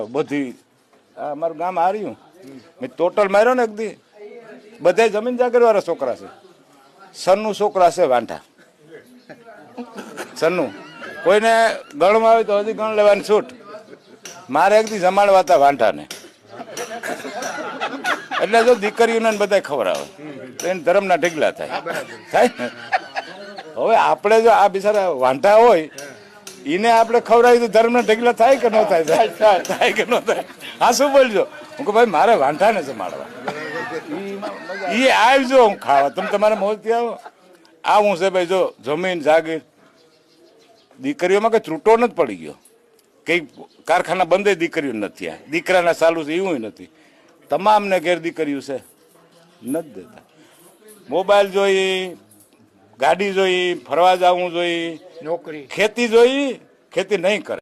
બધી અમારું ગામ હાર્યું મેં ટોટલ માર્યો ને એકદી બધા જમીન જાગીર વાળા છોકરા છે. સનનું છોકરા છે વાંઢા સનનું કોઈને ગણમાં આવે તો હજી ગણ લેવાની છૂટ. મારે એકદી જમાડવા હતા વાંઢાને એટલે જો દીકરીઓને બધા ખવડાવે તો એને ધર્મના ઢગલા થાય ને. હવે આપણે જો આ બિચારા વાંઢા હોય એને આપણે ખવડાવી તો ધર્મના ઢગલા થાય કે ન થાય? થાય કે ન થાય? હા શું બોલજો? હું કે ભાઈ મારે વાંઢાને જમાડવા એ આવજો હું ખાવા તમે તમારે મોજથી આવો. આવું છે ભાઈ જો જમીન જાગીર દીકરીઓમાં કઈ ત્રુટો નથી પડી ગયો. કઈ કારખાના બંધ દીકરીઓ નથી. આ દીકરાના ચાલુ છે એવું નથી. તમામને ઘેર દીકરીઓ છે નથી દેતા. મોબાઈલ જોઈ, ગાડી જોઈ, ફરવા જવું જોઈ, નોકરી, ખેતી જોઈ, ખેતી નહીં કરે.